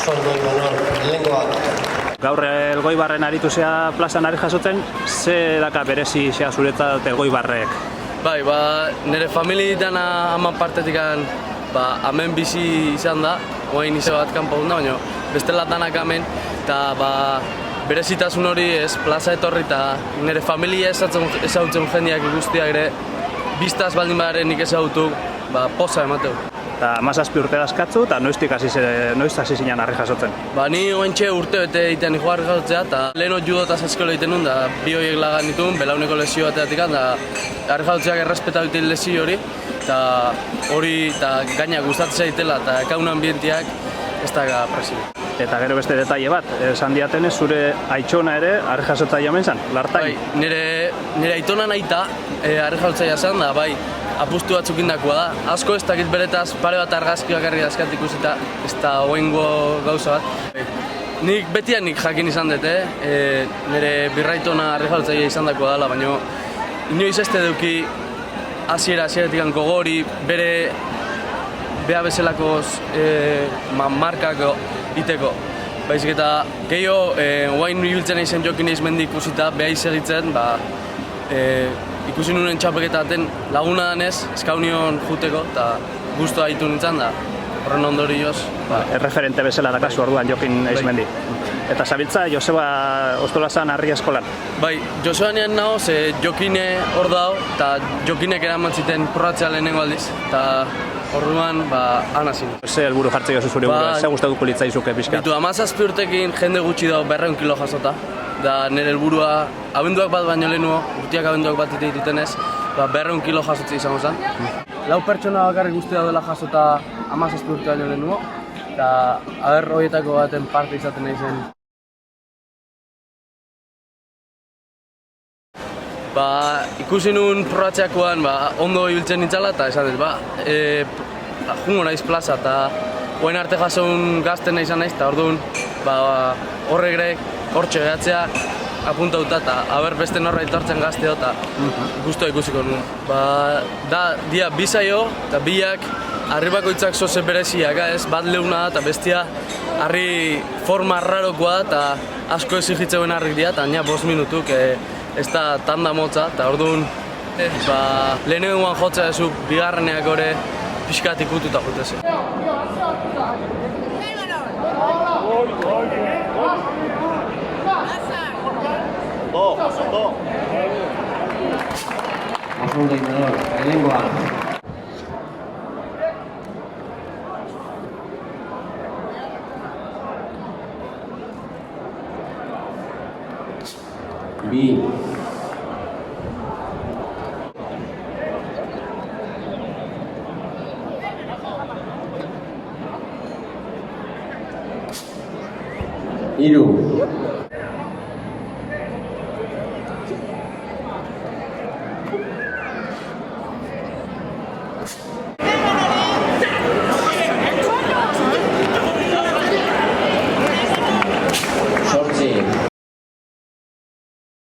Oso ondo Imanol, lehenkoa. Gaur Elgoibarren aritu zea plazan ari jasotzen, ze daka berezi zea zuretzat Elgoibarrek? Bai, nire familietan ama partetik hemen bizi izan da, oain izo bat kanpo dut da, baina bestela danak hemen, eta berezitasun hori ez, plaza etorri eta nire familia ezagutzen jendeak guztiak ere, biztaz baldin badaren nik ezagutu, poza emateu. Eta 17 urte dazkatzu, eta noiz hasi zinen harri jasotzen? Ni oentxe urte bete egiten niko harri jasotzea, eta lehen judo eta zaskelo egiten nun, da bi horiek lagan ditun, belauneko lesio bateatik, da harri jasotzeak errespeta duten lesio hori, eta hori gaina gustatzen zaitela, eta ekaun ambientiak ez da presio. Eta gero beste detaile bat, esan diatenez zure aitona ere harri jasotzaia omen zan, lartain? Bai, nire aitona nahita harri jasotzaia zan, da bai, apustu batzuk indakoa da. Asko ez dakit beretaz pare bat argazki bakarrik dazkat ikusita, ez da oengo gauza bat. Nik betianik jakin izan dut, nire birraitona harri jasotzaia izan dakoa dela, baina inoiz ez duki hasieratik gogori, bere beha bezalakoz markako iteko. Baizik eta gehiago, oain ibiltzen eizen jokin eiz mendi ikusita, beha izagitzen, ikusi nuen txapeketaten laguna danez, eskaunion juteko, eta guztua haitu nintzen da, horren ondorioz. Erreferente bezala dakazu orduan Jokin Eizmendi. Eta zabiltza Joseba Ostolazan harri eskolan? Bai, Joseba nian nago, ze Jokine hor dago, eta Jokinek eraman ziten probatzea lehenengo aldiz, eta orduan, anazin. Ze helburu jartzea jozu zure burua, ze gustatuko litzaizuke pixka? Bitu, 17 urtekin jende gutxi dago 200 kilo jasota. Da nire helburua abenduak bat baino lehenuo, urtiak abenduak bat ditenez, 200 kilo jasotzi izango zen. 4 pertsona bakarrik guzti daudela jasota 17 urte baino lehenuo, eta horietako baten parte izaten nahi zen. Ikusi nuen probatzeakoan ondo ibiltzen nintzala, eta esan dut, jungo naiz plaza, eta oen arte jasoun gazten nahi izan naiz, eta orduan horrek hortxe gehatzea apuntauta, eta beste norra etortzen gazteo, eta guztua ikusiko nuen. Dia bizaio, eta biak harri bakoitzak zoze bereziak, bat leuna da, eta bestia harri forma rarokoa da, eta asko exigitzen harrik dira, eta 5 minutuk ez da tanda motza, eta orduan lehenengoan jotzea ezu bigarreneak ore pixkat ikututa juteze. Oso ondo Imanol, lehenkoa. Bi. Hiru.